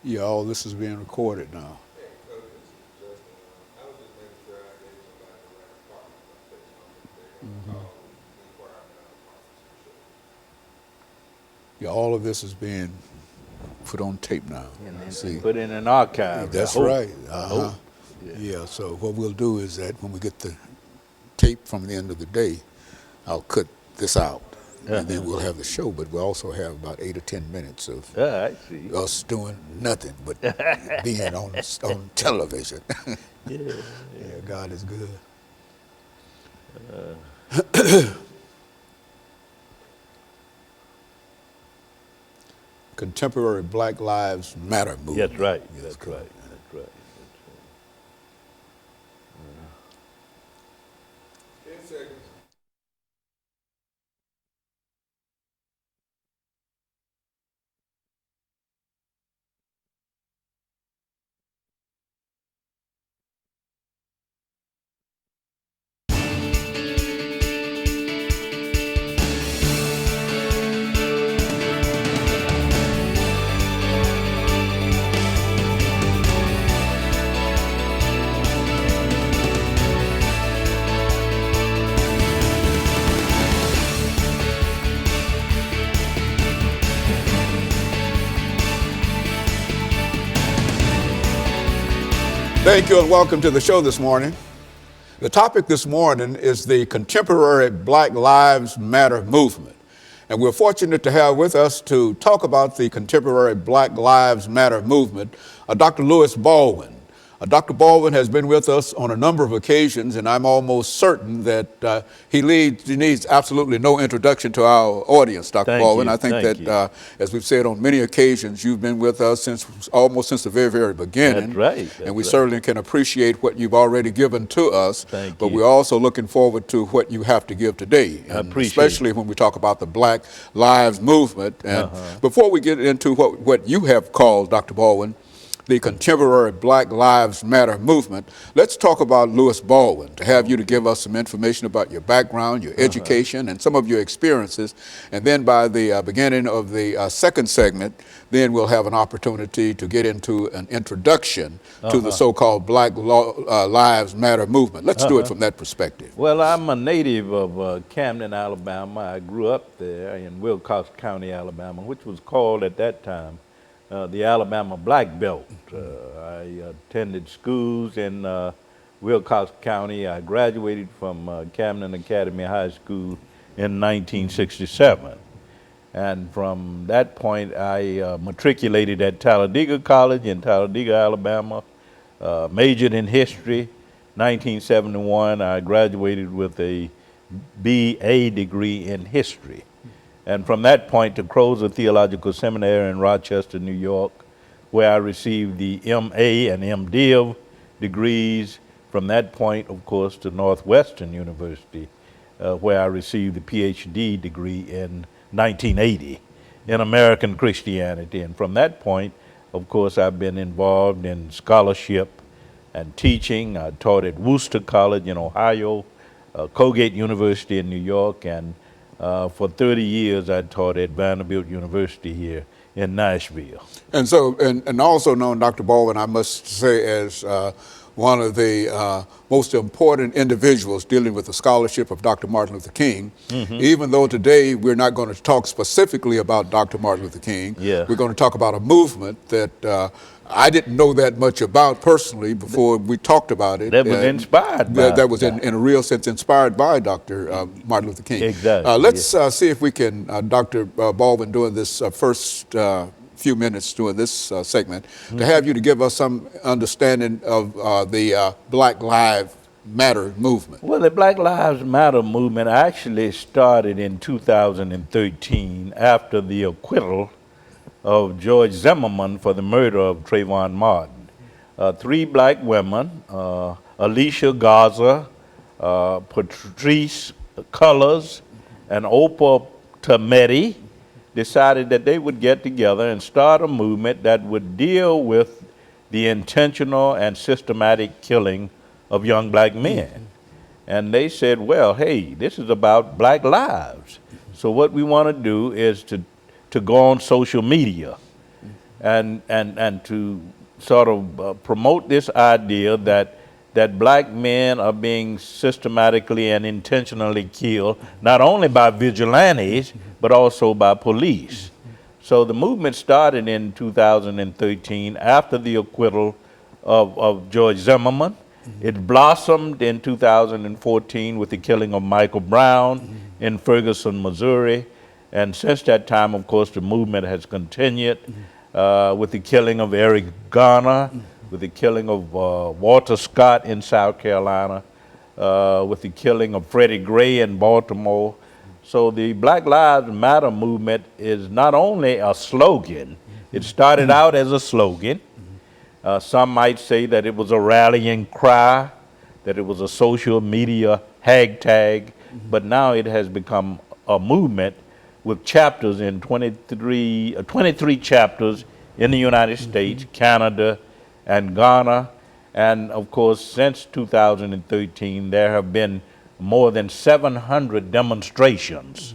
Yeah, all this is being recorded now. Hey, this is Justin. I was just making sure I gave somebody the right department in case they're going to call and inquire about departments. Yeah, all of this is being put on tape now. And See, put in an archive. that's I hope. right. I hope. Yeah. Yeah, so what we'll do is that when we get the tape from the end of the day, I'll cut this out. And then we'll have the show, but we'll also have about 8 or 10 minutes of I see. us doing nothing but being on television. Yeah. Yeah, God is good. Contemporary Black Lives Matter movement. That's right. Yes, That's correct. right. That's right. 10 seconds. Thank you and welcome to the show this morning. The topic this morning is the contemporary Black Lives Matter movement. And we're fortunate to have with us to talk about the contemporary Black Lives Matter movement, Dr. Louis Baldwin. Dr. Baldwin has been with us on a number of occasions, and I'm almost certain that he needs absolutely no introduction to our audience, Dr. Thank Baldwin. you. I think Thank that, as we've said on many occasions, you've been with us almost since the very, very beginning. That's right. And That's we right. certainly can appreciate what you've already given to us. Thank but you. we're also looking forward to what you have to give today, I and appreciate especially when we talk about the Black Lives Movement. And before we get into what you have called, Dr. Baldwin, the contemporary Black Lives Matter movement, let's talk about Louis Baldwin, to have you to give us some information about your background, your education, and some of your experiences. And then by the beginning of the second segment, then we'll have an opportunity to get into an introduction to the so-called Black Lives Matter movement. Let's do it from that perspective. Well, I'm a native of Camden, Alabama. I grew up there in Wilcox County, Alabama, which was called at that time the Alabama Black Belt. I attended schools in Wilcox County. I graduated from Camden Academy High School in 1967. And from that point, I matriculated at Talladega College in Talladega, Alabama, majored in history. 1971, I graduated with a BA degree in history. And from that point to Crozer Theological Seminary in Rochester, New York, where I received the MA and MDiv degrees. From that point, of course, to Northwestern University, where I received the PhD degree in 1980 in American Christianity. And from that point, of course, I've been involved in scholarship and teaching. I taught at Worcester College in Ohio, Colgate University in New York, and for 30 years I taught at Vanderbilt University here in Nashville. And so, and also known, Dr. Baldwin, I must say, as one of the most important individuals dealing with the scholarship of Dr. Martin Luther King. Even though today we're not going to talk specifically about Dr. Martin Luther King, Yeah. we're going to talk about a movement that I didn't know that much about personally before we talked about it. That was inspired by that was in a real sense inspired by Dr. Martin Luther King. Exactly, Let's see if we can, Dr. Baldwin, during this first few minutes during this segment, to have you to give us some understanding of the Black Lives Matter movement. Well, the Black Lives Matter movement actually started in 2013 after the acquittal of George Zimmerman for the murder of Trayvon Martin. 3 black women, Alicia Garza, Patrice Cullors, and Oprah Tometi, decided that they would get together and start a movement that would deal with the intentional and systematic killing of young black men. And they said, well, hey, this is about black lives. So what we want to do is to go on social media and to sort of promote this idea that black men are being systematically and intentionally killed, not only by vigilantes, but also by police. So the movement started in 2013 after the acquittal of George Zimmerman. It blossomed in 2014 with the killing of Michael Brown in Ferguson, Missouri. And since that time, of course, the movement has continued with the killing of Eric Garner, with the killing of Walter Scott in South Carolina, with the killing of Freddie Gray in Baltimore. So the Black Lives Matter movement is not only a slogan, it started out as a slogan. Some might say that it was a rallying cry, that it was a social media hashtag, but now it has become a movement with chapters in 23 chapters in the United States, Canada, and Ghana. And of course, since 2013, there have been more than 700 demonstrations